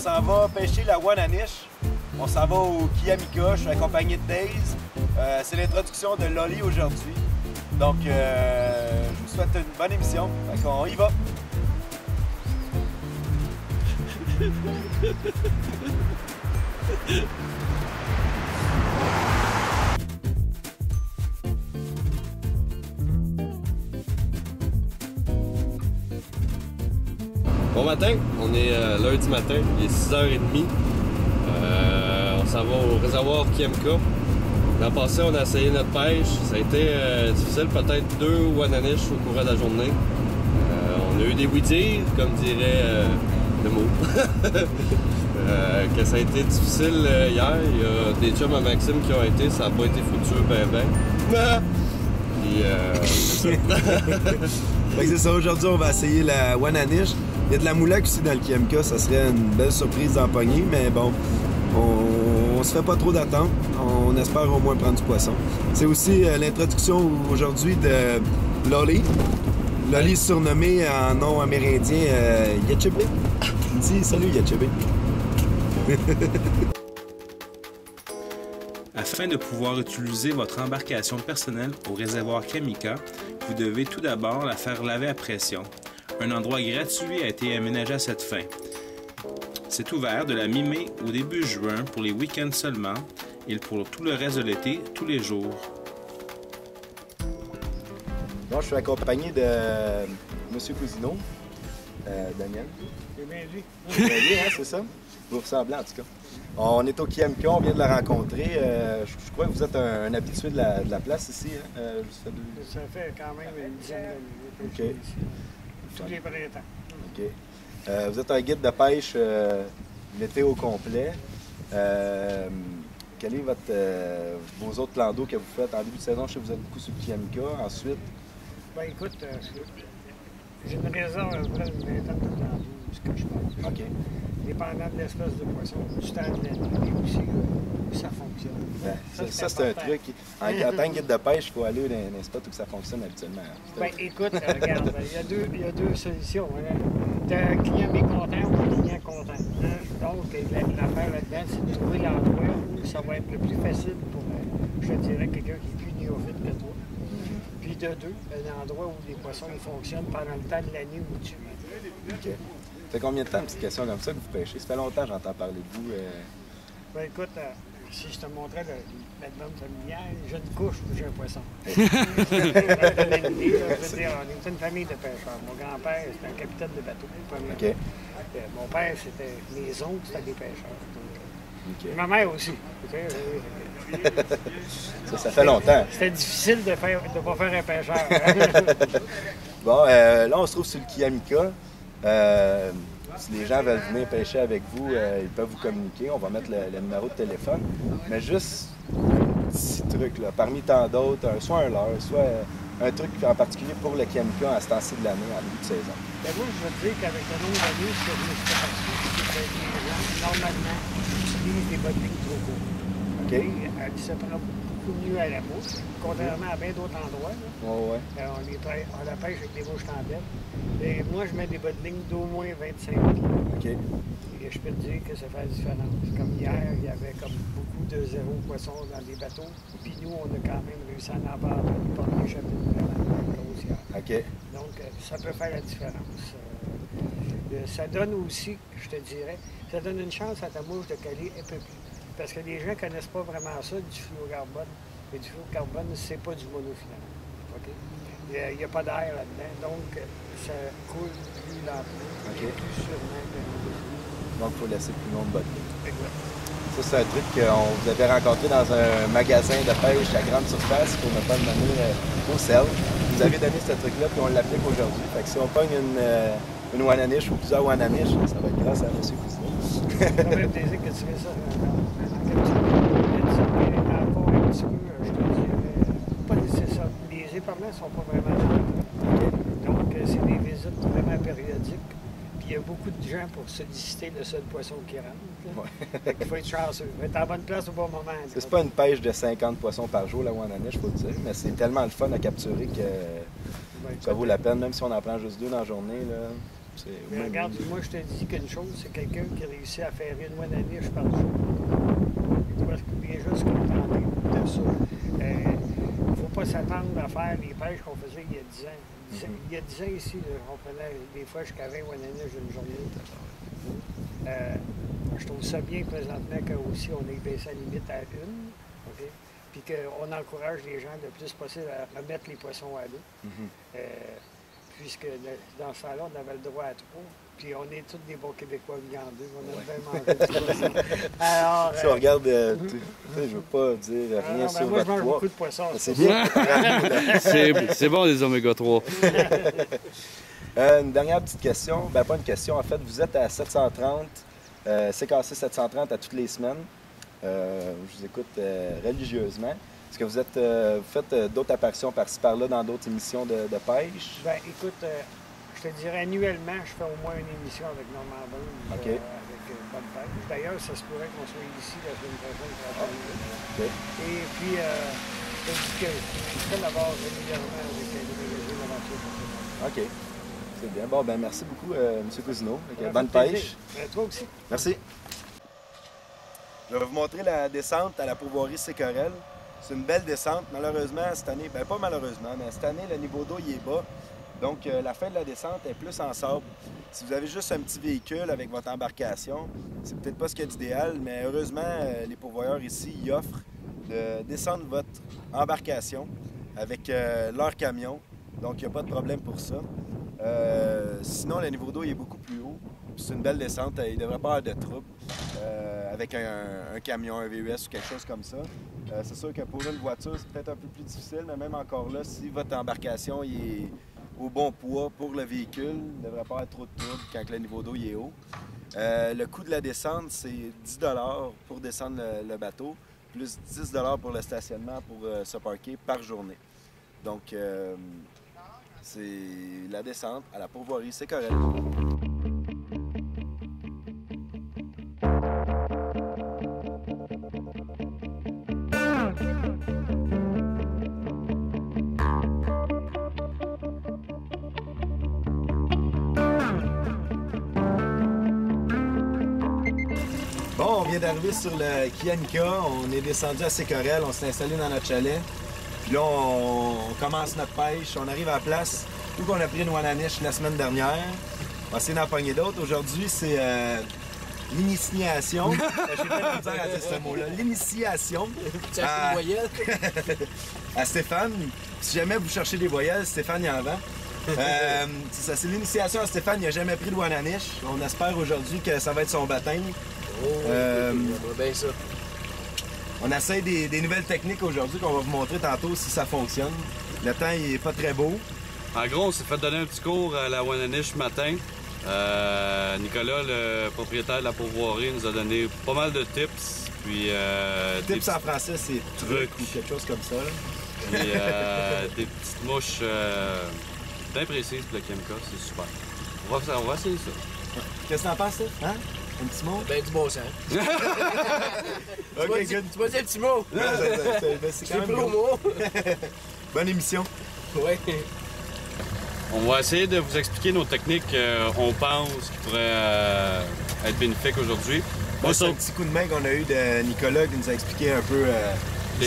s'en va pêcher la Wananiche. On s'en va au Kiamika, je suis accompagné de Daze. C'est l'introduction de Lolly aujourd'hui. Donc, je vous souhaite une bonne émission. Fait qu'on y va. Bon matin, on est lundi matin, il est 6h30. On s'en va au réservoir Kiamika. L'an passé, on a essayé notre pêche. Ça a été difficile, peut-être 2 wananiches au cours de la journée. On a eu des oui-dire, comme dirait le mot. Que ça a été difficile hier. Il y a des chums à Maxime qui ont été, ça n'a pas été foutu ben. Puis, c'est ça, aujourd'hui on va essayer la Wananiche. Il y a de la moulac aussi dans le Kiamika, ça serait une belle surprise d'empoigner, mais bon, on se fait pas trop d'attente. On espère au moins prendre du poisson. C'est aussi l'introduction aujourd'hui de Lolly. Lolly surnommé en nom amérindien Yachebe. Dis salut Yachebe. Afin de pouvoir utiliser votre embarcation personnelle au réservoir Kiamika, vous devez tout d'abord la faire laver à pression. Un endroit gratuit a été aménagé à cette fin. C'est ouvert de la mi-mai au début juin pour les week-ends seulement et pour tout le reste de l'été, tous les jours. Bon, je suis accompagné de M. Cousineau, Daniel. C'est bien lui. Bien lui, hein, c'est ça? Vous ressemblez en tout cas. On est au Kiamika, on vient de la rencontrer. Je crois que vous êtes un habitué de la place ici. Hein? Ça fait quand même une dizaine d'années. OK. Tous les printemps. OK. Vous êtes un guide de pêche l'été au complet. Quel est vos autres plans d'eau que vous faites en début de saison? Je sais que vous êtes beaucoup sur le Kiamika. Ensuite? Ben écoute, j'ai une réserve à peu près d'une vingtaine de plans d'eau, ce que je pense. OK. Dépendant de l'espèce de poisson, du temps de l'année aussi, ça fonctionne. Ben, ça c'est un truc. En tant que guide de pêche, il faut aller dans un spot où ça fonctionne habituellement. Ben écoute, regarde, il y a deux solutions. Hein. T'as un client mécontent ou un client content. Hein? Donc, l'affaire là-dedans, c'est de trouver l'endroit où ça va être le plus facile pour, je te dirais, quelqu'un qui est plus néophyte que toi. Puis de deux, un endroit où les poissons ils fonctionnent pendant le temps de l'année où tu es. OK. Ça fait combien de temps, une petite question comme ça, que vous pêchez? Ça fait longtemps que j'entends parler de vous. Ben écoute, si je te montrais la demande familiale, j'ai une couche où j'ai un poisson. Je veux dire, on est une famille de pêcheurs. Mon grand-père, c'était un capitaine de bateau. OK. Mon père, c'était mes oncles, c'était des pêcheurs. OK. Ma mère aussi. Ça fait longtemps. C'était difficile de ne pas faire un pêcheur. Bon, là, on se trouve sur le Kiamika. Si les gens veulent venir pêcher avec vous, ils peuvent vous communiquer. On va mettre le numéro de téléphone. Mais juste un petit truc, là, parmi tant d'autres, soit un leurre, soit un truc en particulier pour le Kiamika à ce temps-ci de l'année, en début de saison. Ben moi, je veux te dire qu'avec le nombre d'années, ce que je me suis aperçu, c'est que les gens, normalement, utilisent des bottes lignes trop courtes. OK? Elle se prend beaucoup mieux à la mouche, contrairement à bien d'autres endroits. Là. Ouais. On la pêche avec des mouches tendelles. Et moi, je mets des bottes lignes d'au moins 25 pieds. OK. Et je peux te dire que ça fait la différence. Comme hier, il y avait comme beaucoup de zéro poisson dans les bateaux. Puis nous, on a quand même réussi à en parler pour l'échapper vraiment grossière. OK. Donc, ça peut faire la différence. Ça donne aussi, je te dirais, ça donne une chance à ta mouche de caler un peu plus. Parce que les gens ne connaissent pas vraiment ça, du fluorocarbone. Et du fluorocarbone, c'est pas du monofilament. OK? Il n'y a pas d'air là-dedans, donc ça coule plus lentement, OK. plus sûrement que le monofilament. Donc, il faut laisser plus long de bottes. Exact. Ça, c'est un truc qu'on vous avait rencontré dans un magasin de pêche à grande surface, pour ne pas le nommer au sel. Vous avez donné ce truc-là, puis on l'applique aujourd'hui. Fait que si on pogne une wananiche ou plusieurs wananiches, ça va être grâce à M. Cousineau. Ça va être plaisir que tu fais ça. Encore un petit peu, je te dirais, pas nécessaire. Les épargnants ne sont pas vraiment là. Donc, c'est des visites vraiment périodiques. Puis il y a beaucoup de gens pour solliciter le seul poisson qui rentre. Ouais. Il faut être chanceux. Il faut être à la bonne place au bon moment. C'est pas une pêche de 50 poissons par jour, la wananiche, il faut le dire, mais c'est tellement le fun à capturer que ça vaut la peine, même si on en prend juste 2 dans la journée. Là. Mais regarde, moi je te dis qu'une chose, c'est quelqu'un qui réussit à faire une Wananiche par jour. Tu vois, déjà ce qu'on entend de ça. Il ne faut pas s'attendre à faire les pêches qu'on faisait il y a 10 ans. Il y a 10 ans ici, là, on prenait des fois jusqu'à 20 Wananiches une journée. Je trouve ça bien présentement qu'aussi on ait baissé la limite à une. Okay? Puis qu'on encourage les gens le plus possible à remettre les poissons à l'eau. Puisque dans ce temps-là, on avait le droit à 3. Puis on est tous des bons Québécois viandeux. On aime bien manger du poisson. Alors, si on regarde, je veux pas dire rien sur moi, votre je mange poids. beaucoup de poissons. C'est bien. C'est bon, les oméga 3. Une dernière petite question. Ben, pas une question. En fait, vous êtes à 730, CKC 730 à toutes les semaines. Je vous écoute religieusement. Est-ce que vous faites d'autres apparitions par-ci par-là dans d'autres émissions de pêche? Ben, écoute, je te dirais annuellement, je fais au moins une émission avec Normand Bond, avec Bonne Pêche. D'ailleurs, ça se pourrait qu'on soit ici la semaine prochaine pour la journée. Et puis, je te dis que je suis d'abord régulièrement avec les magazines d'aventure. OK. C'est bien. Bon, ben merci beaucoup, M. Cousineau. Bonne plaisir. pêche. Toi aussi. Merci. Je vais vous montrer la descente à la pourvoirie Sécorel. C'est une belle descente. Malheureusement, cette année, ben pas malheureusement, mais cette année, le niveau d'eau il est bas. Donc, la fin de la descente est plus en sable. Si vous avez juste un petit véhicule avec votre embarcation, c'est peut-être pas ce qu'il y a d'idéal, mais heureusement, les pourvoyeurs ici y offrent de descendre votre embarcation avec leur camion. Donc, il n'y a pas de problème pour ça. Sinon, le niveau d'eau il est beaucoup plus haut. C'est une belle descente. Il ne devrait pas avoir de trouble avec un camion, un VUS ou quelque chose comme ça. C'est sûr que pour une voiture, c'est peut-être un peu plus difficile, mais même encore là, si votre embarcation est au bon poids pour le véhicule, il ne devrait pas avoir trop de trouble quand le niveau d'eau est haut. Le coût de la descente, c'est 10 $ pour descendre le bateau, plus 10 $ pour le stationnement pour se parquer par journée. Donc, c'est la descente à la pourvoirie Sécorel. Bon, on vient d'arriver sur le Kianika. On est descendu à Sécorel. On s'est installé dans notre chalet. Puis là, on commence notre pêche. On arrive à la place où on a pris une Wananiche la semaine dernière. On va essayer d'en pogner d'autres. Aujourd'hui, c'est l'initiation. J'ai pas de misère à dire ce mot-là. L'initiation. À Stéphane. Si jamais vous cherchez des voyelles, Stéphane y en vend. C'est ça, c'est l'initiation à Stéphane. Il n'a jamais pris de Wananiche. On espère aujourd'hui que ça va être son baptême. Bien ça. On essaie des nouvelles techniques aujourd'hui qu'on va vous montrer tantôt si ça fonctionne. Le temps il est pas très beau. En gros, on s'est fait donner un petit cours à la Wananiche ce matin. Nicolas, le propriétaire de la pourvoirie, nous a donné pas mal de tips. Puis, tips en français, c'est truc ou quelque chose comme ça. Puis des petites mouches bien précises pour le Kianika, c'est super. On va essayer ça. Qu'est-ce que t'en penses, ça? Hein? Un petit mot? Ben du bon sens. Ok, good. Tu m'as dit un petit mot. C'est quand même promo. Bonne émission. Ouais. On va essayer de vous expliquer nos techniques, on pense, qui pourraient être bénéfiques aujourd'hui. C'est un petit coup de main qu'on a eu de Nicolas qui nous a expliqué un peu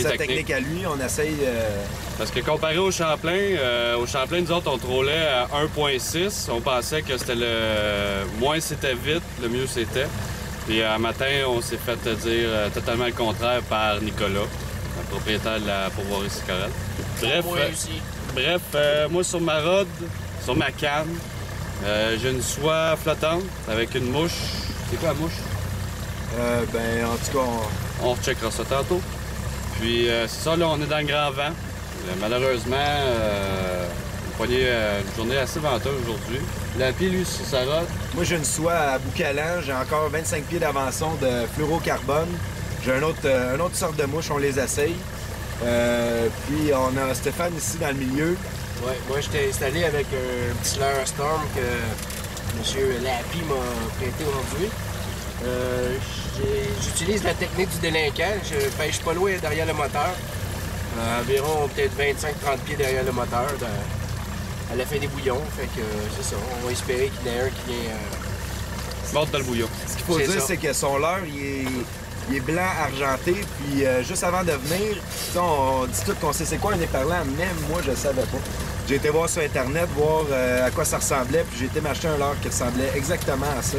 sa technique à lui. On essaye... Parce que comparé au Champlain, nous autres, on trollait à 1.6. On pensait que c'était le moins c'était vite, le mieux c'était. Puis un matin, on s'est fait dire totalement le contraire par Nicolas, le propriétaire de la pourvoirie Sécorel. Bref, moi sur ma rod, sur ma canne, j'ai une soie flottante avec une mouche. C'est quoi la mouche? Ben, en tout cas, on recheckera ça tantôt. Puis c'est ça, là, on est dans le grand vent. Malheureusement, on a pogné une journée assez venteuse aujourd'hui. Lampy, lui, sur sa rod. Moi, j'ai une soie à boucalant. J'ai encore 25 pieds d'avançon de fluorocarbone. J'ai une autre sorte de mouche, on les essaye. Puis on a Stéphane ici dans le milieu. Ouais, moi j'étais installé avec un petit leurre Storm que M. Lampy m'a prêté aujourd'hui. J'utilise la technique du délinquant. Je pêche pas loin derrière le moteur. Environ peut-être 25-30 pieds derrière le moteur. elle a fait des bouillons. Fait que c'est ça. On va espérer qu'il y en ait un qui vient. Morte dans le bouillon. Ce qu'il faut dire, c'est que son leurre, il est blanc argenté, puis juste avant de venir, on dit tout qu'on sait c'est quoi un éperlan, même moi je le savais pas. J'ai été voir sur internet, voir à quoi ça ressemblait, puis j'ai été m'acheter un leurre qui ressemblait exactement à ça.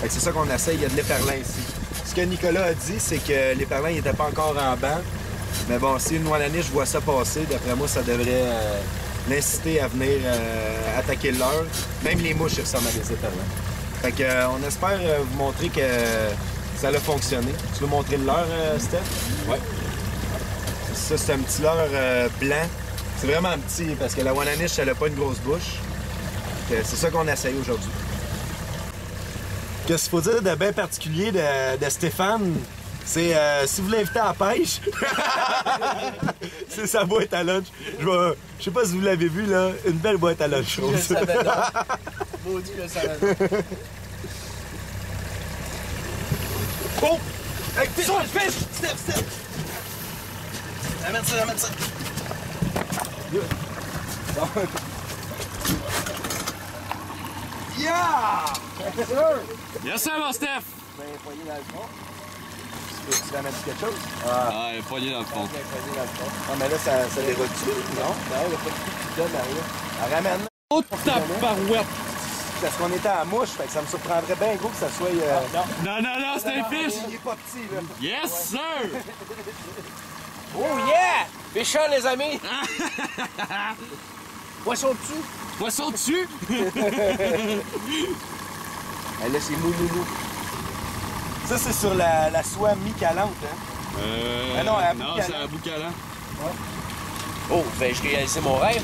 Fait que c'est ça qu'on essaie, il y a de l'éperlan ici. Ce que Nicolas a dit, c'est que l'éperlan n'était pas encore en banc, mais bon, si une Wananiche voit ça passer, d'après moi, ça devrait l'inciter à venir attaquer le leurre. Même les mouches, ils ressemblent à des éperlans. Fait que on espère vous montrer que ça a fonctionné. Tu veux montrer le leurre, Steph? Ouais. Ça, c'est un petit leurre blanc. C'est vraiment petit parce que la Wananiche, elle n'a pas une grosse bouche. C'est ça qu'on essaye aujourd'hui. Qu'est-ce qu'il faut dire de bien particulier de Stéphane? C'est si vous l'invitez à la pêche, c'est sa boîte à lunch. Je sais pas si vous l'avez vu, là, une belle boîte à lunch. Je le savais donc. Maudit, je le savais donc. Oh! Hey, fish! Steph! Ramène ça! Yeah! Yes, sir, mon Steph! Ben, poigné dans le fond. Tu ramènes quelque chose? Ah, elle est poignée dans le fond. Poigné dans le fond. Ah, mais là, ça déroule-tu? Non, il n'y a pas de coup qui donne à rien. Elle ramène. Oh, ta parouette! Parce qu'on était à mouche, fait que ça me surprendrait bien gros que ça soit... Non, c'est un fish! Il est pas petit, là. Yes, sir! Oh yeah! Pêcheur, les amis! Poisson dessus! Poisson dessus! Ah, là, c'est mou. Ça, c'est sur la soie mi-calante, hein? Ah non, à bout non, calant. c'est à bout calant. Oh, ben je réalisais mon rêve!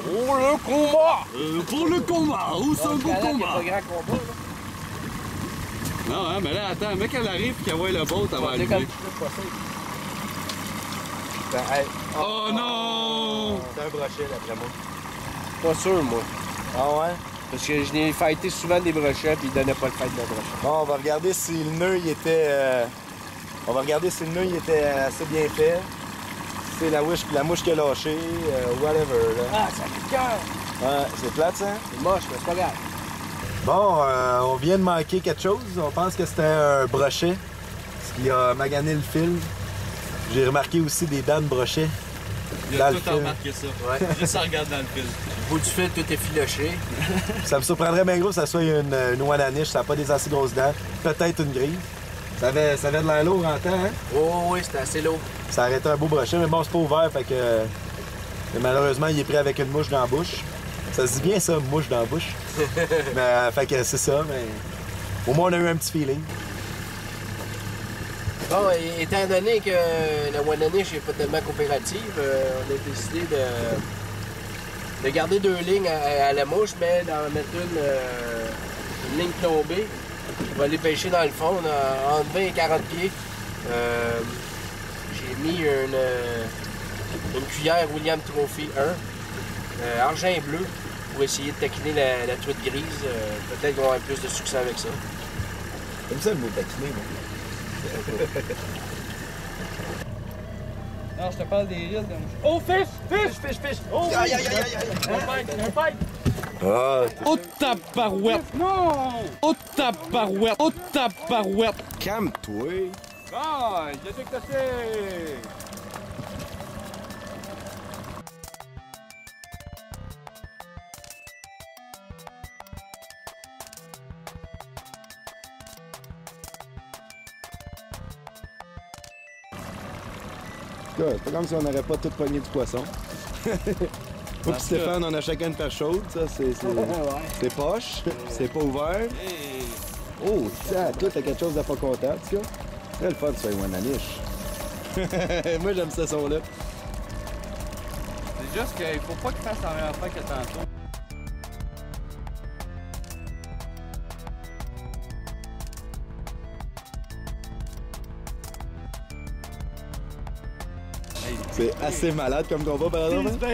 Oh, le combat! Pour le combat! Où c'est un beau combat? Pas grand combat, là. Non, hein, mais là, attends, mec, elle arrive et qu'elle voit le boat, elle va arriver. Oh non! C'est un brochet, d'après moi. Pas sûr, moi. Ah ouais? Parce que je n'ai fighté souvent des brochets puis ils donnaient pas de fight de brochets. Bon, on va regarder si le nœud, il était... On va regarder si le nœud, il était assez bien fait. Si c'est la mouche qui a lâché, whatever, là. Ah, ça fait cœur! Ouais, c'est plate, ça? C'est moche, mais c'est pas grave. Bon, on vient de manquer quelque chose. On pense que c'était un brochet, ce qui a magané le film. J'ai remarqué aussi des dents de brochet. Il Dans a le tout film. remarqué ça. Ouais. Juste en regardant dans le film. Au bout du fil, tout est filoché. Ça me surprendrait bien gros que ça soit une Wananiche. Ça n'a pas des assez grosses dents. Peut-être une grise. Ça avait de l'air lourd en temps, hein? Oh oui, c'était assez lourd. Ça aurait été un beau brochet, mais bon, c'est pas ouvert, fait que... malheureusement, il est pris avec une mouche dans la bouche. Ça se dit bien, ça, mouche dans la bouche. Mais, fait que c'est ça, mais... Au moins, on a eu un petit feeling. Bon, étant donné que la Wananiche n'est pas tellement coopérative, on a décidé de garder 2 lignes à la mouche, mais d'en mettre une ligne plombée. On va aller pêcher dans le fond, entre 20 et 40 pieds. J'ai mis une cuillère William Trophy 1, argent et bleu, pour essayer de taquiner la truite grise. Peut-être qu'on va avoir plus de succès avec ça. Comme ça, le mot taquiner, moi. Non, je te parle des rides. Oh, fish! Oh, Aïe, aïe, aïe, aïe, aïe. un fight! Ah, Oh, ta parouette! Non! Oh, ta parouette! Oh, ta parouette! calme-toi. Ah, qu'est-ce que c'est? C'est pas comme si on n'aurait pas tout pogné du poisson. Moi pis Stéphane, on a chacun une perche chaude, ça, c'est poche, c'est pas ouvert. Oh, ça, toi, t'as quelque chose de pas content, en tout cas. C'est le fun, ça, une Wananiche. Moi, j'aime ce son-là. C'est juste qu'il faut pas qu'il fasse la même affaire que tantôt. C'est assez malade comme combat, par exemple.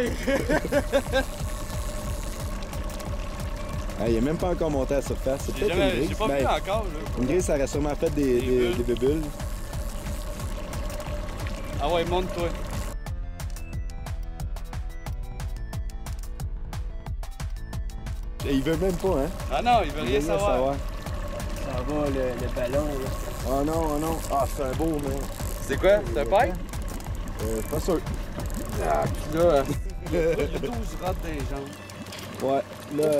Ah, il est même pas encore monté à la surface. C'est peut-être une J'ai grise. pas vu encore, là. Une grise, ça aurait sûrement fait des bulles. Ah ouais, monte-toi. Il veut même pas, hein? Ah non, il veut rien savoir. Ça va, le ballon, là. Oh non, oh non. Ah, c'est un beau, mais... C'est quoi? C'est un pike? Pas sûr. Ah, puis là, il y a 12 rottes dans les jambes. Ouais, là...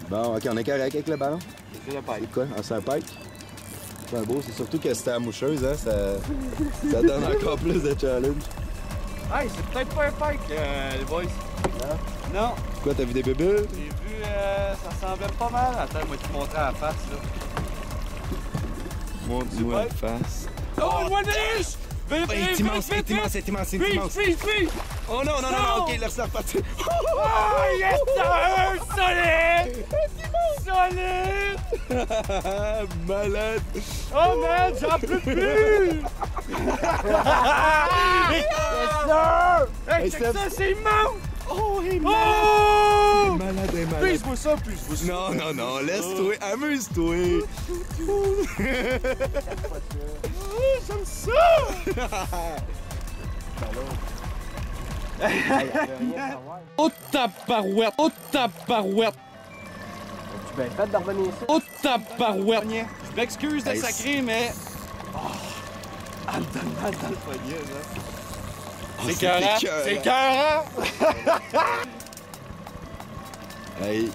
Bon, ok, on est correct avec le ballon. C'est le pike. C'est quoi? Ah, c'est un pike? C'est un beau, c'est surtout que c'était à moucheuse, hein? Ça donne encore plus de challenge. Hey, c'est peut-être pas un pike, les boys. Non? Quoi, t'as vu des bébés? J'ai vu, ça semblait pas mal. Attends, moi, te montrer à la face, là. Montre-moi la face. Oh, moi, niche! C'est immense, c'est immense, c'est immense, c'est immense. Fiche! Oh non, non, non, ok, laisse-la repartir. Oh, yes, solide! Solide! Malade. Oh, man, j'en peux plus! Yes, sir! Hey, check ça, c'est immense! Oh, il est Oh! malade, il est malade. Pise-moi ça, pise-moi ça. Non, non, non, laisse-toi, amuse-toi. J'aime ça! Oh tabarouette! Oh tabarouette! Tu peux être d'en revenir ici. Oh tabarouette! Je m'excuse de sacrer, mais... Oh! Elle me donne mal dans le poignet, là. C'est écœurant! C'est écœurant! Hey, Hey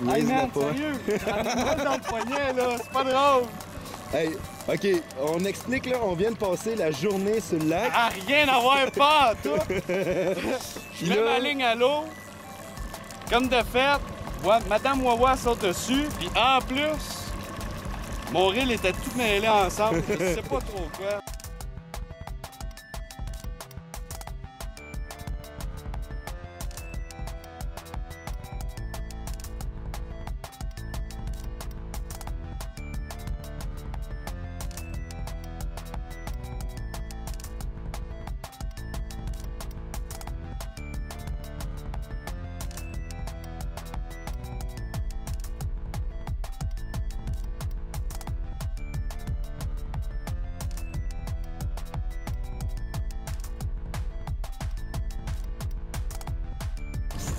niaise-moi man, pas. sérieux! Elle me donne mal dans le poignet, là! C'est pas drôle! Hey, ok, on explique là, on vient de passer la journée sur le lac. Ah, rien à voir, pas tout! Je mets ma ligne à l'eau, comme de fait, Madame Wawa saute dessus, puis en plus, mon reel était tout mêlé ensemble, je sais pas trop quoi.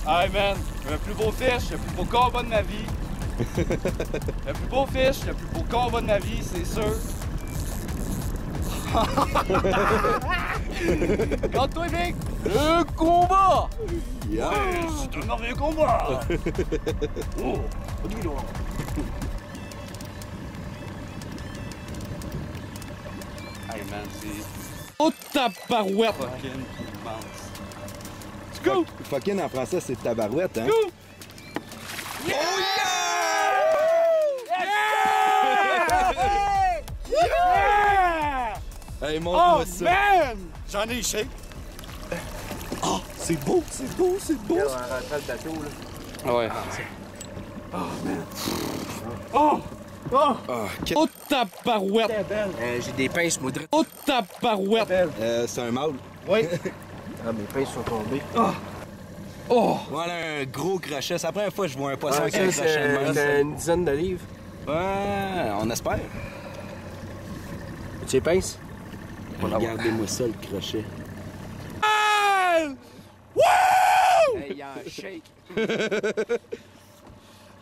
Hey man, le plus beau fish, le plus beau combat de ma vie. Le plus beau fish, le plus beau combat de ma vie, c'est sûr. Regarde-toi, Vic! Le combat! Yeah. Ouais, c'est un merveilleux combat! Oh, dis donc. Hey man, c'est... Oh tabarouette! Fucking immense. Go! Fucking en français, c'est tabarouette, hein? Go! Yeah! Yeah! Hey, montre-moi Oh ça. man! J'en ai shake. Oh, c'est beau, c'est beau, c'est beau. On rentre le bateau, là. Ouais. Oh man! Oh! Oh! Oh tabarouette! J'ai des pinces, moi, Oh tabarouette! C'est un mâle. Oui. Ah, mes pinces sont tombées. Oh! Voilà un gros crochet. C'est la première fois que je vois un poisson avec Ça, un crochet de même. c'est une dizaine de livres. Ouais, on espère. Tu les pinces? Regardez-moi ça, le crochet. Woo! Hey, il y a un shake.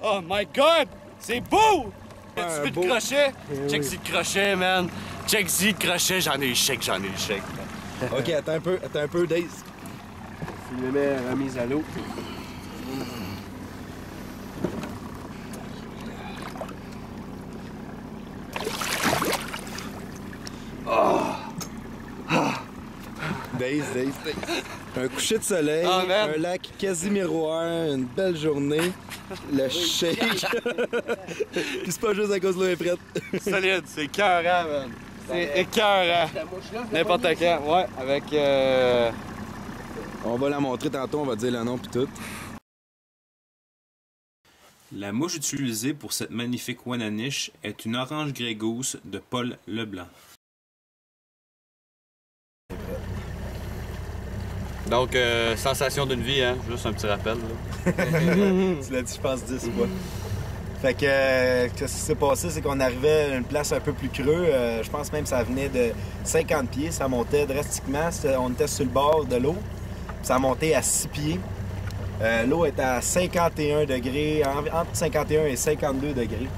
Oh my god! C'est beau! Un Tu veux beau- le crochet? Check-y le crochet, man! Check-y le crochet, j'en ai le shake, Ok, attends un peu, Daze. Je le mets remise à l'eau. Daze. Un coucher de soleil, Oh, man. un lac quasi miroir, une belle journée, le shake. Puis c'est pas juste à cause de l'eau est prête. Solide, c'est écœurant, man! C'est écœurant! La mouche là, N'importe quand, ouais, avec On va la montrer tantôt, on va dire le nom puis tout. La mouche utilisée pour cette magnifique Wananiche est une orange grégousse de Paul Leblanc. Donc, sensation d'une vie, hein? Juste un petit rappel. Là. Tu l'as dit, je pense, 10 fois. Fait que ce qui s'est passé, c'est qu'on arrivait à une place un peu plus creux. Je pense même que ça venait de 50 pieds. Ça montait drastiquement. On était sur le bord de l'eau. Ça montait à 6 pieds. L'eau était à 51 degrés, entre 51 et 52 degrés.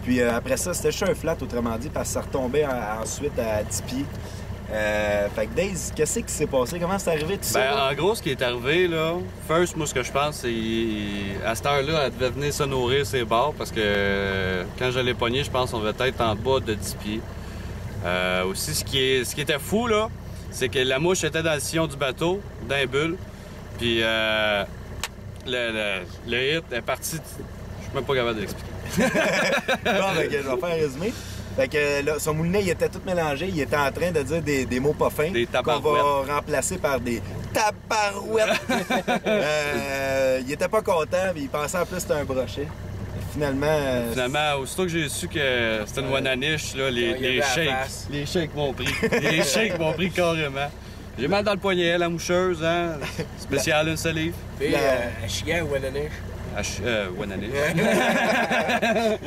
Puis après ça, c'était juste un flat, autrement dit, parce que ça retombait ensuite à 10 pieds. Fait que Daze, qu'est-ce qui s'est passé? Comment c'est arrivé tout ça? En gros, ce qui est arrivé, là, first, moi, ce que je pense, c'est à cette heure-là, elle devait venir se nourrir ses bords parce que quand je l'ai pognée, je pense qu'on devait être en bas de 10 pieds. Aussi, ce qui était fou, là, c'est que la mouche était dans le sillon du bateau, dans les bulles, puis le hit est parti. Je suis même pas capable de l'expliquer. Bon, je vais faire un résumé. Fait que là, son moulinet, il était tout mélangé. Il était en train de dire des mots pas fins. Des qu'on tabarouettes. va remplacer par des tabarouettes. Il était pas content, mais il pensait en plus que c'était un brochet. Finalement, aussitôt que j'ai su que c'était une Wananiche, là, il y avait la face. les shakes m'ont pris. Les shakes m'ont pris carrément. J'ai mal dans le poignet, la moucheuse, hein. Spécial une salive. Puis, Achigan ou Wananiche? Wananiche.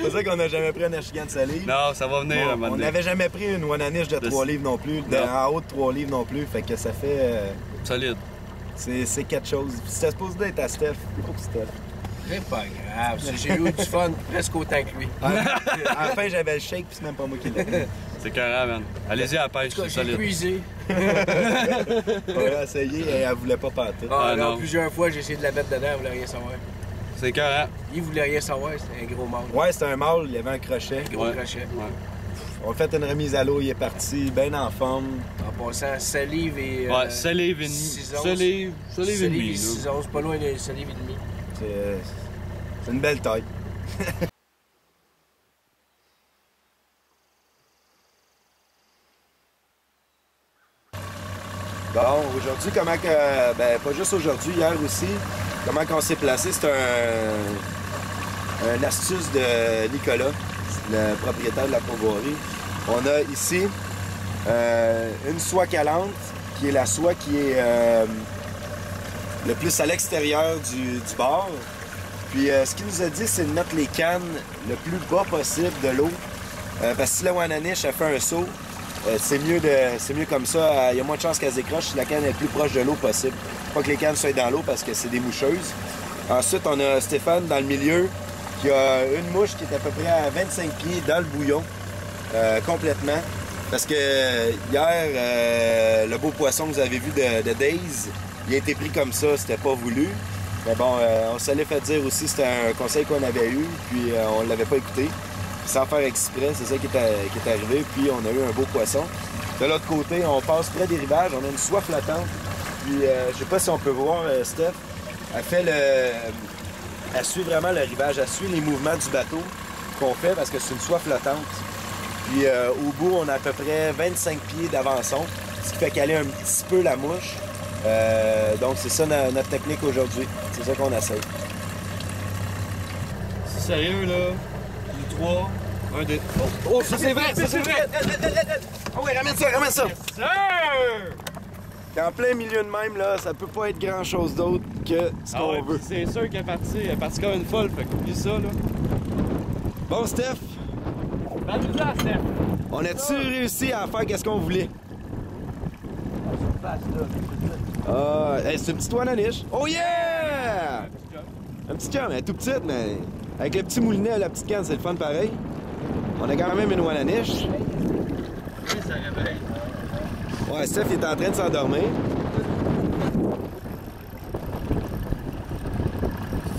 c'est ça qu'on n'a jamais pris un achigan de salive. Non, ça va venir, On n'avait jamais pris une Wananiche de 3 livres non plus, en haut de 3 livres non plus. Fait que ça fait. Solide. C'est quelque chose. C'était supposé d'être à Steph. Oh, Steph. C'est pas grave, j'ai eu du fun presque autant que lui. À la fin, j'avais le shake, puis c'est même pas moi qui l'ai fait. C'est carré, man. Allez-y à la pêche, c'est J'ai solide. épuisé. On l'a essayé et elle voulait pas panter. Non, plusieurs fois, j'ai essayé de la mettre dedans, elle voulait rien savoir. C'est carré. Il voulait rien savoir, c'était un gros mâle. Ouais, c'était un mâle, il y avait un crochet. Un gros crochet. Ouais. On a fait une remise à l'eau, il est parti, bien en forme. En passant, salive et. Ouais, salive et demi. 6 onces. Salive et demi. et 6 onces, pas loin de salive et demi. C'est une belle taille. Bon, aujourd'hui, comment que. Ben, pas juste aujourd'hui, hier aussi, comment qu'on s'est placé, c'est un astuce de Nicolas, le propriétaire de la pourvoirie. On a ici une soie calante, qui est la soie qui est le plus à l'extérieur du bord. Puis ce qu'il nous a dit, c'est de mettre les cannes le plus bas possible de l'eau. Parce que si la Wananiche a fait un saut, c'est mieux comme ça. Il y a moins de chances qu'elle se décroche si la canne est le plus proche de l'eau possible. Pas que les cannes soient dans l'eau parce que c'est des moucheuses. Ensuite, on a Stéphane dans le milieu qui a une mouche qui est à peu près à 25 pieds dans le bouillon, complètement. Parce que hier, le beau poisson que vous avez vu de Daze, il a été pris comme ça, c'était pas voulu. Mais bon, on se l'est fait dire aussi, c'était un conseil qu'on avait eu, puis on l'avait pas écouté. Sans faire exprès, c'est ça qui est arrivé, puis on a eu un beau poisson. De l'autre côté, on passe près des rivages, on a une soie flottante. Puis je sais pas si on peut voir, Steph, elle suit vraiment le rivage, elle suit les mouvements du bateau qu'on fait parce que c'est une soie flottante. Puis au bout, on a à peu près 25 pieds d'avançon, ce qui fait caler un petit peu la mouche. Donc c'est ça notre technique aujourd'hui. C'est ça qu'on essaye. C'est sérieux, là? Du 3, 1, 2... Oh, ça c'est vrai, ça c'est vrai! Oh oui, ramène ça! Sir! En plein milieu de même, là, ça peut pas être grand-chose d'autre que ce qu'on ouais, veut. c'est sûr qu'elle est partie comme une folle, fait qu'oublie ça, là. Bon, Steph, Là, Steph. on a-tu réussi à faire qu'est-ce qu'on voulait? Ah, hey, c'est une petite Wananiche. Oh yeah! Un petit cam, elle est tout petite, mais avec le petit moulinet et la petite canne, c'est le fun pareil. On a quand même une Wananiche. Ça réveille. Ouais, Steph il est en train de s'endormir.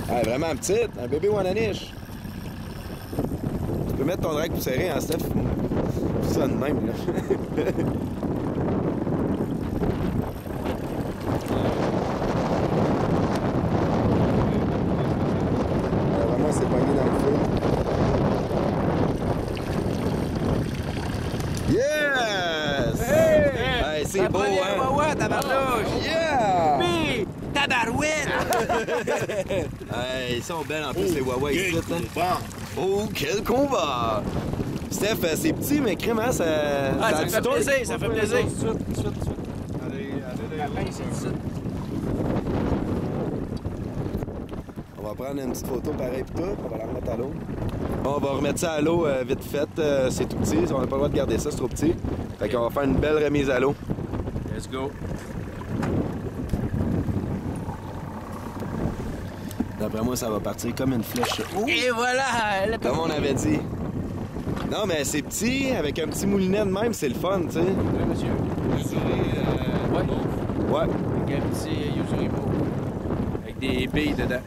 Ah, vraiment petite, un bébé Wananiche. Tu peux mettre ton drague plus serré, hein, Steph? Tout ça de même, là. Vraiment, c'est pogné dans le feu. Yes! Hey, c'est beau, hein? Ouais, tabarnouche! Yeah! Puis, tabarouette! Hey, ils sont belles en plus, les Wawa ici, là. Oh, quel combat! Steph, c'est petit, mais crème, hein, ça Ça a me du fait torque. plaisir, ça fait plaisir. Allez, La pince, c'est ici. On va va prendre une petite photo pareil pis tout, on va la remettre à l'eau. On va remettre ça à l'eau vite fait, c'est tout petit, on n'a pas le droit de garder ça, c'est trop petit. Fait qu'on va faire une belle remise à l'eau. Let's go. D'après moi, ça va partir comme une flèche. Et voilà! Comme on avait dit. Non, mais c'est petit, avec un petit moulinet de même, c'est le fun, tu sais. Oui, monsieur. Ouais. Ouais. Avec un petit usury mauve. Avec des billes dedans.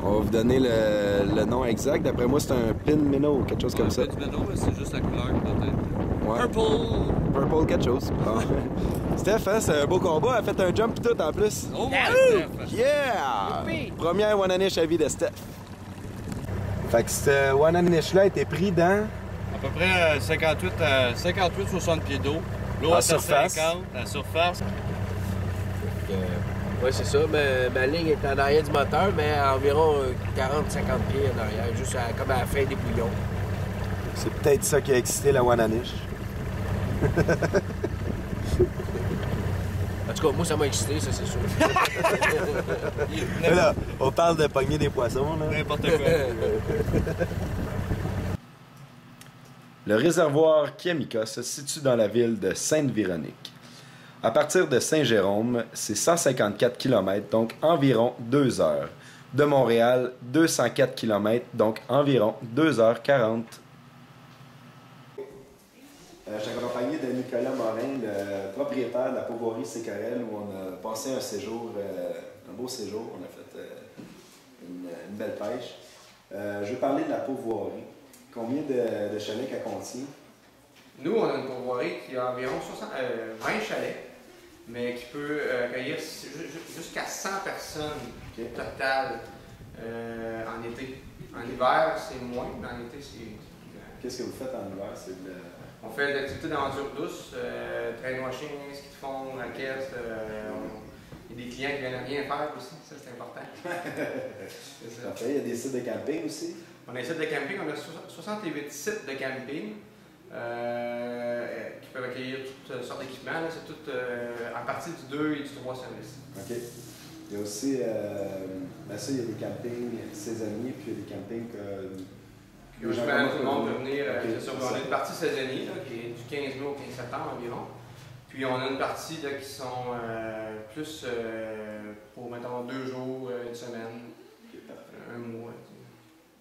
On va vous donner le nom exact. D'après moi, c'est un pin minnow, quelque chose comme ça. Du métaux, c'est juste la couleur peut-être. Ouais. Purple! Purple quelque chose. Bon. Steph, hein, c'est un beau combat. Elle a fait un jump pis tout en plus. Oh Yeah! my Steph! Yeah! Youpi! Première One-Anish à vie de Steph. Fait que ce One-Anish-là a été pris dans... À peu près 58-60 pieds d'eau. L'eau En à surface. 50, la surface. Oui, c'est ça. Ma ligne est en arrière du moteur, mais à environ 40-50 pieds en arrière, juste comme à la fin des bouillons. C'est peut-être ça qui a excité la One-Anish. En tout cas, moi, ça m'a excité, ça, c'est sûr. Mais là, on parle de pogner des poissons, là. N'importe quoi. Le réservoir Kiamika se situe dans la ville de Sainte-Véronique. À partir de Saint-Jérôme, c'est 154 km, donc environ 2 heures. De Montréal, 204 km, donc environ 2h40. Je suis accompagné de Nicolas Morin, le propriétaire de la pourvoirie Sécarelle, où on a passé un séjour, un beau séjour. On a fait une belle pêche. Je vais parler de la pourvoirie. Combien de chalets qu'elle contient? Nous, on a une pourvoirie qui a environ 20 chalets, mais qui peut accueillir jusqu'à 100 personnes total en été. En hiver, c'est moins, mais en été, c'est... Qu'est-ce que vous faites en hiver? On fait de l'activité d'aventure douce, train washing, ski de fond, raquettes. Il y a des clients qui viennent rien faire aussi, ça c'est important. C'est ça. Parfait. Il y a des sites de camping aussi. On a des sites de camping, on a 68 sites de camping qui peuvent accueillir toutes sortes d'équipements. C'est tout à partir du 2 et du 3 services. OK. Il y a aussi, ça, il y a des campings saisonniers, puis il y a des campings que... Tout le monde peut venir. Okay, c'est sûr, on a une partie saisonnière là, qui est du 15 mai au 15 septembre environ. Puis on a une partie là, qui sont plus pour, mettons, 2 jours, une semaine, un mois.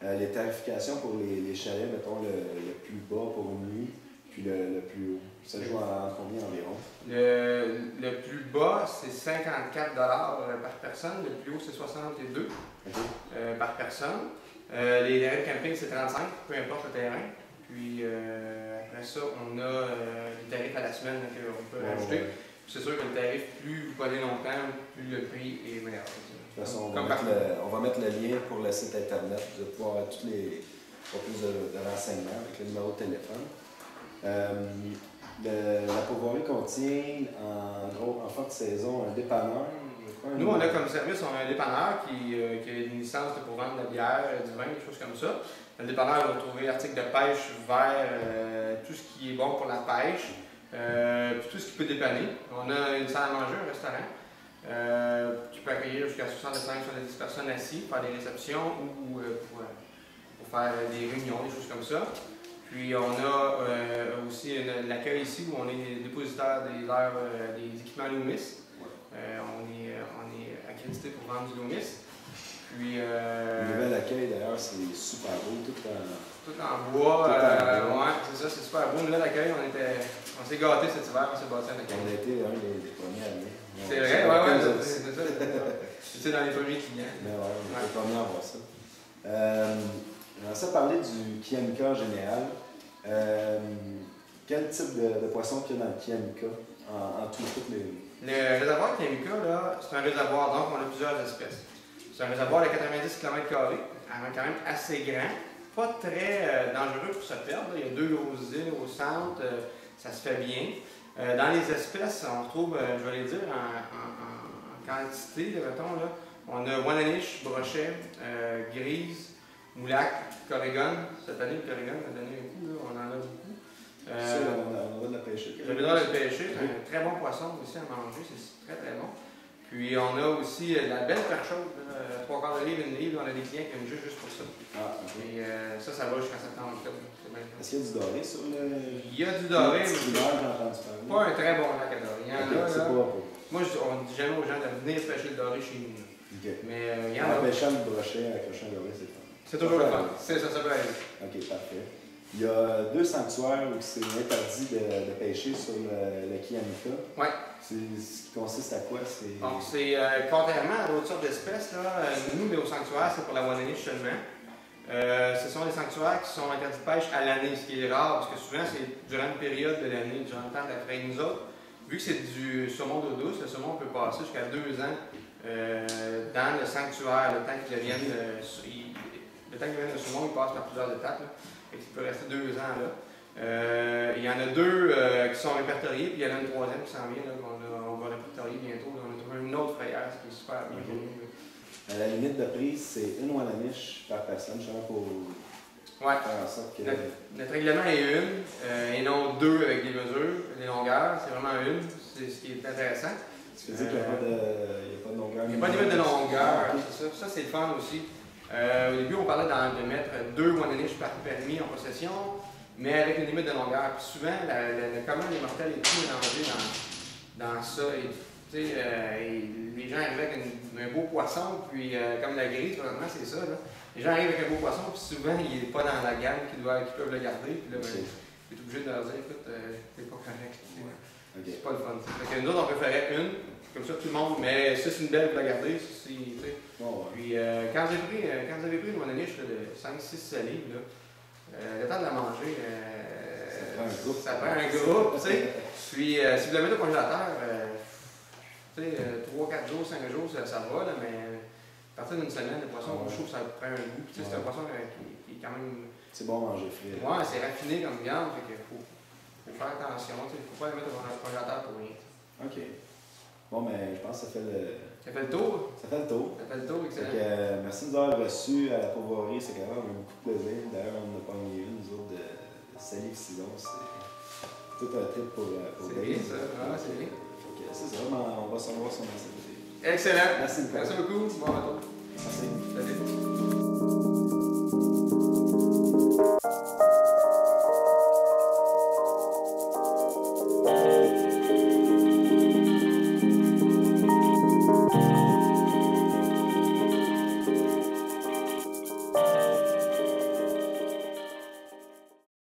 Les tarifications pour les chalets, mettons le plus bas pour une nuit, puis le plus haut. Ça joue en combien environ? Le plus bas, c'est 54 $ par personne. Le plus haut, c'est 62 par personne. Les terrains de camping, c'est 35, peu importe le terrain. Puis après ça, on a des tarifs à la semaine qu'on peut rajouter. C'est sûr que le tarif, plus vous prenez longtemps, plus le prix est meilleur. De toute façon, on va mettre le lien pour le site internet. Vous allez pouvoir avoir tous les plus de renseignements avec le numéro de téléphone. La pourvoirie contient, en fin de saison, un dépanneur. Nous, on a comme service, on a un dépanneur qui a une licence pour vendre de la bière, du vin, des choses comme ça. Le dépanneur va trouver articles de pêche, verre, tout ce qui est bon pour la pêche, puis tout ce qui peut dépanner. On a une salle à manger, un restaurant, qui peut accueillir jusqu'à 65-70 personnes assises, faire des réceptions ou pour faire des réunions, des choses comme ça. Puis on a aussi l'accueil ici où on est dépositaire des équipements Loomis. On est accrédité pour vendre du Loomis. Puis, le nouvel accueil d'ailleurs, c'est super beau, tout en bois. Ouais, c'est ça, c'est super beau. Le nouvel accueil, on s'est gâtés cet hiver, on s'est bâti un accueil. On a été un des premiers à venir. C'est vrai, ouais, c'est ça. C'est dans les premiers clients. Mais ouais, on était les premiers à voir ça. On va parler du Kiamika en général. Quel type de poisson qu'il y a dans le Kiamika en toutes les... Le réservoir Kiamika, c'est un réservoir, donc on a plusieurs espèces. C'est un réservoir de 90 km², quand même assez grand, pas très dangereux pour se perdre. Il y a 2 grosses îles au centre, ça se fait bien. Dans les espèces, on retrouve, je vais les dire en quantité, mettons, là, on a One-Anish, brochet, grise, moulac, corrigan. Cette année, le corrigan a donné un coup, là, on en a beaucoup. on a le droit de la pêcher. J'ai le droit de le pêcher, c'est un très bon poisson aussi à manger, c'est très très bon. Puis on a aussi la belle perchaude, 3/4 de livre, 1 livre, on a des clients qui viennent juste pour ça. Ah, ok. Et ça va jusqu'à septembre, octobre. Est-ce qu'il y a du doré sur le. Il y a du doré, mais c'est pas un très bon lac à doré. Il y en a, là. Moi, on dit jamais aux gens de venir pêcher le doré chez nous. Okay. Mais il y en a. Pêchant le brochet, accrochant le doré, c'est fun. C'est toujours le fun. Ça peut aller. Ok, parfait. Il y a 2 sanctuaires où c'est interdit de pêcher sur le Kiamika. Oui. Ce qui consiste à quoi? Donc, c'est contrairement à d'autres sortes d'espèces, là, nous, nos sanctuaires, c'est pour la Wananiche seulement. Ce sont des sanctuaires qui sont interdits de pêche à l'année, ce qui est rare, parce que souvent, c'est durant une période de l'année, durant le temps de la fraîche. Nous autres, vu que c'est du saumon d'eau douce, le saumon peut passer jusqu'à 2 ans dans le sanctuaire, le temps qu'il devienne le saumon, il passe par plusieurs étapes. Il peut rester 2 ans là. Il y en a 2 qui sont répertoriés, puis il y en a une 3e qui s'en vient, on va répertorier bientôt. On a trouvé une autre frayère, ce qui est super bien connu. La limite de prise, c'est 1 Wananiche par personne, justement pour faire en sorte que. Notre règlement est 1 et non 2 avec des mesures, des longueurs. C'est vraiment 1, c'est ce qui est intéressant. Tu veux dire qu'il n'y a pas de longueur? Il n'y a pas de limite de longueur, c'est ça. Ça, c'est le fun aussi. Au début, on parlait de mettre 2 Wananiche par permis en possession, mais avec une limite de longueur. Puis souvent, comment les mortels est tout mélangé dans ça. Les gens arrivent avec un beau poisson, puis comme la grille, présentement, c'est ça. Là. Les gens arrivent avec un beau poisson, puis souvent, il n'est pas dans la gamme qu'ils peuvent le garder. Puis là, tu es obligé de leur dire, écoute, c'est pas correct. Okay. C'est pas le fun. Fait que nous autres, on préférait 1, comme ça, tout le monde, mais ça, c'est une belle pour la garder. Puis quand vous avez pris une Wananiche de 5, 6 livres, le temps de la manger, ça prend un groupe, tu sais. Puis si vous la mettez au congélateur, 3, 4 jours, 5 jours, ça va, là, mais à partir d'une semaine, le poisson chaud, ça prend un goût. C'est un poisson qui est quand même. C'est bon à manger frais. Ouais, c'est raffiné comme viande, fait qu'il faut faire attention. Il ne faut pas la mettre au congélateur pour rien. OK. Bon, mais je pense que ça fait le. Ça fait le tour? Ça fait le tour. Ça fait le tour, excellent. Donc, merci de nous avoir reçus à la pourvoirie. C'est quand même beaucoup de plaisir. D'ailleurs, on n'a pas mis une, nous autres, de Salive Sidon. C'est tout un trip pour c'est bien ça. Ah, c'est bien. Donc, c'est ça. On va s'en voir sur ma série. Excellent. Merci beaucoup. Merci beaucoup. Bon retour. Merci. Salut.